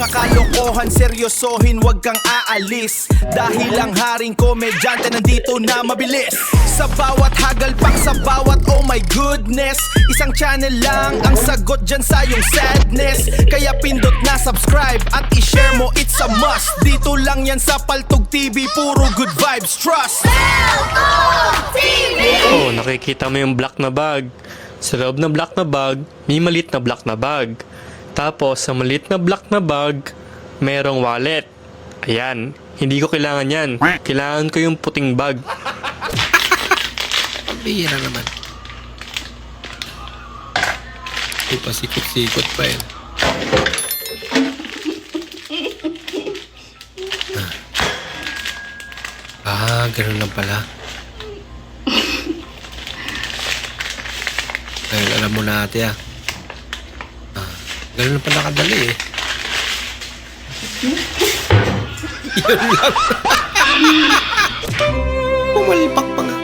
mga kalokohan, seryosohin, wag kang aalis. Dahil ang haring komedyante nandito na mabilis. Sa bawat hagalpak, sa bawat oh my goodness, isang channel lang ang sagot dyan sa iyong sadness. Kaya pindot na subscribe at i-share mo, it's a must. Dito lang yan sa Paltog TV, puro good vibes, trust. Oh, nakikita mo yung black na bag. Sa loob ng black na bag, may maliit na black na bag. Tapos, sa maliit na black na bag, merong wallet. Ayan, hindi ko kailangan yan. Kailangan ko yung puting bag. Pambihira naman. May pasikot-sikot pa yan. Ganun lang pala. Dahil alam mo na ate ganun lang pala kadali eh. Yun lang. Pumalpak pa nga.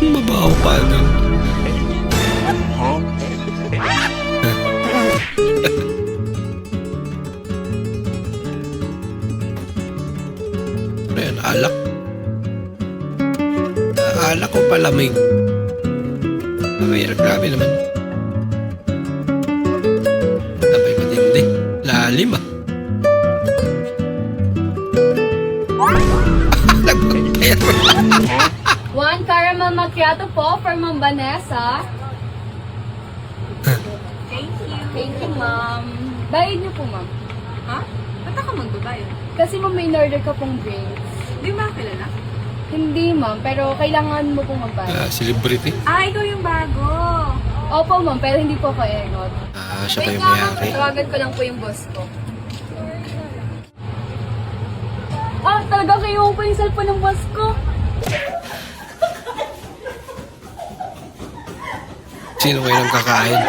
Mabaho pa nun. Ayan, alak. Alak ko palamig. Mahirap, grabe naman. Abay, matindi. Lalim Nagpagkayat mo. 1 caramel macchiato po for Ma'am Vanessa. Thank you. Thank you, ma'am. Bayad niyo po, ma'am. Ha? Ba't ako magbabayad? Kasi ma'am, may in-order ka pong drinks. Di ba kilala? Hindi, ma'am. Pero kailangan mo pong magbayad. Celebrity? Ikaw yung bago. Opo, ma'am. Pero hindi po ko engot. Siya pa Wait yung nga, ma'am. mayari. Tawagan ko lang po yung boss ko. Talaga kayo po yung cellphone ng boss ko. Sino kayo nang kakain?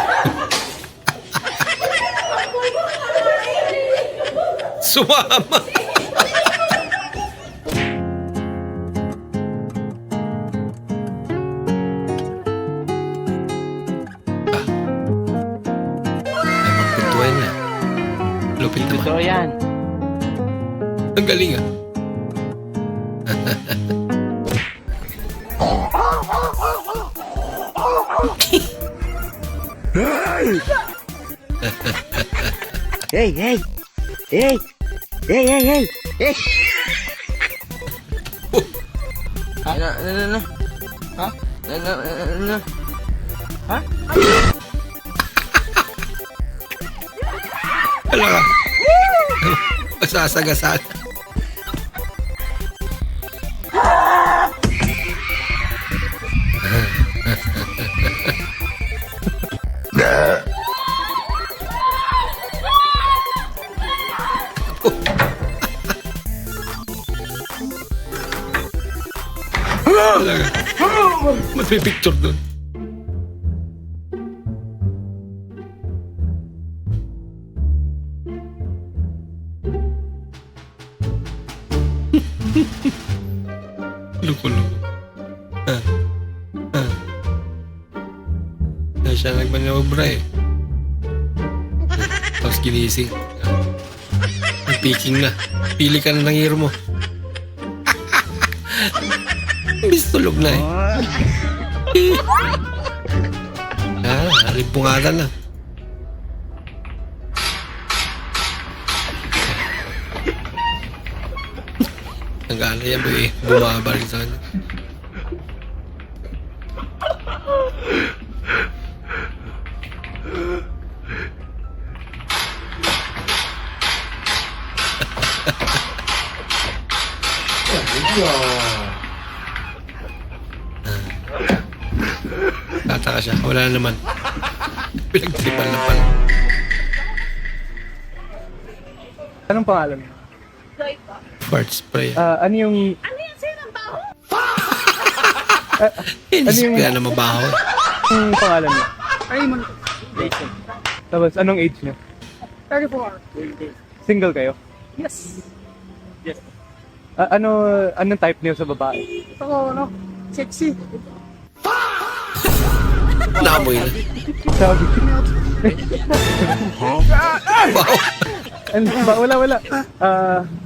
Sumama! Ay, magpintuan na. Lupit naman. Totoo yan. Ang galing Hey, hey! Hey! Hey, hey, hey! Hey! Ano? Ha? Ano? Ha? Wala ka. Masasagasal. Mas may picture doon. Luko-luko. Siya nagmanobra eh. Tapos ginising. May peking na. Pili ka na ng hero mo. Bis tulog na eh. Limpungatan na. Nag-aala yan ba eh. Bumaba rin sa kanya. Tataka siya. Wala na naman. Pinagtripan na pala. Anong pangalan mo? Fart spray. Ano yung... Ano yan sa'yo ng baho? Hindi yung- kaya na mabaho. Anong pangalan mo? Raymond. Tapos anong age niyo? 34. Single kayo? Yes. Anong type niyo sa babae? Ito, ano? Sexy. Naamoy na. Sabi. Wow. Ano ba? Wala.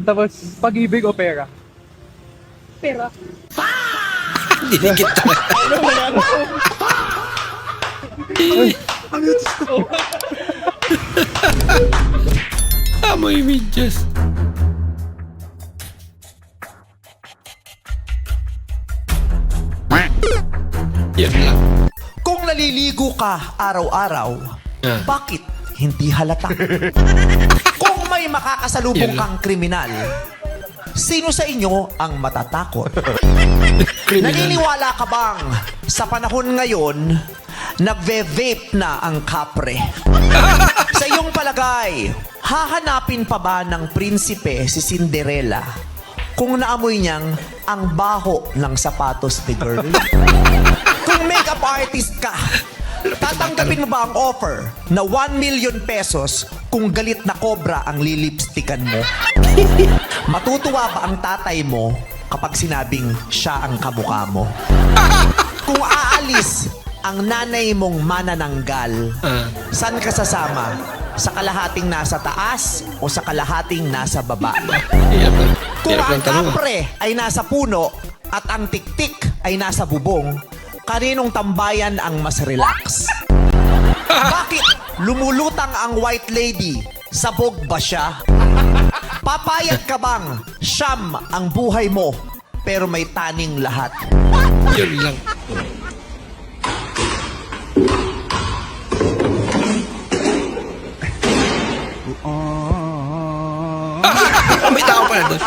Tapos, pag-ibig o pera? Pero, Dinikit talaga. Amoy medyas. Yan lang. Kung naliligo ka araw-araw, Ah. bakit hindi halata? Kung may makakasalubong Yan lang. kang kriminal, sino sa inyo ang matatakot? Criminal. Naniniwala ka bang sa panahon ngayon, nagve-vape na ang kapre? Sa iyong palagay, hahanapin pa ba ng prinsipe si Cinderella kung naamoy niyang ang baho ng sapatos ni girl? Kung makeup artist ka, tatanggapin mo ba ang offer na 1 million pesos kung galit na cobra ang lilipstikan mo? Matutuwa ba ang tatay mo kapag sinabing siya ang kamukha mo? Kung aalis ang nanay mong manananggal, Ah. saan ka sasama? Sa kalahating nasa taas o sa kalahating nasa baba? Hirap lang. Kung Hirap ang lang tanong. kapre ay nasa puno at ang tiktik ay nasa bubong, kaninong tambayan ang mas relax? Bakit lumulutang ang white lady? Sabog ba siya? Papayag ka bang siyam ang buhay mo pero may taning lahat? Yun lang. May tao pala doon.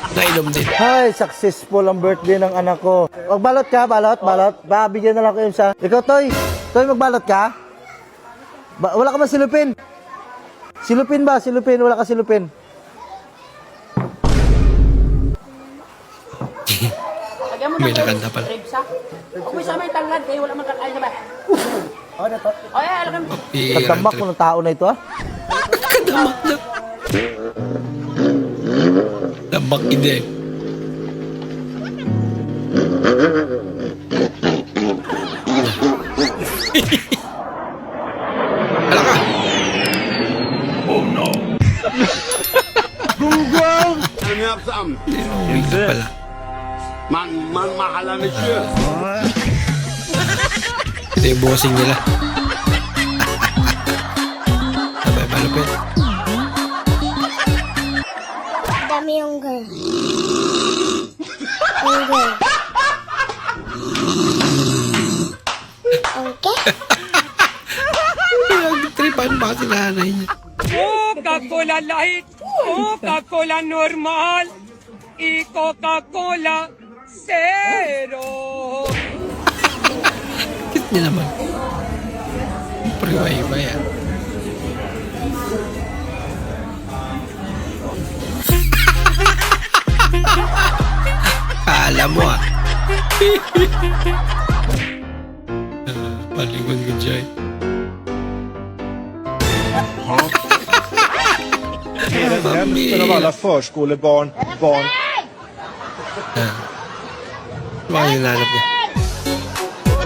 Nainom din. Ay, successful ang birthday ng anak ko. Magbalot ka, balot. Babigyan na lang ko yung sa... Ikaw, Toy. Toy, magbalot ka? Wala ka ba silupin? Silupin ba? Silupin. Wala ka silupin. lagyan mo May ng nakanta pala. ribs, ha? Huwag mo isama yung tanglad, kayo wala magkakain na ba? Oh, na to. O, lagyan mo. Pagtambak mo ng tao na ito, ha? Kadamak na. Tambak hindi. Hala ka. Kan je hebt ze aan. Uwi ka pala. Man mahala monsieur. Ito yung bossing nila. Sabay malupit. Dami yung girl. Yung girl. Okay? Nagtripan ba si nanay niya? Coca-Cola Light, Coca-Cola normal, y Coca-Cola Zero. Kit niya naman. Pre-iba yan. Kala mo ah. Palingon ko dyan. Alla förskolebarn, barn. Baka yung nanap niya.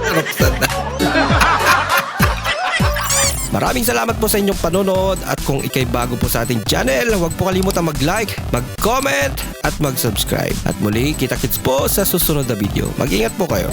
Rockstar na. Maraming salamat po sa inyong panonood at kung ikay bago po sa ating channel, huwag po kalimutang mag-like, mag-comment at mag-subscribe. At muli, kita-kits po sa susunod na video. Mag-ingat po kayo.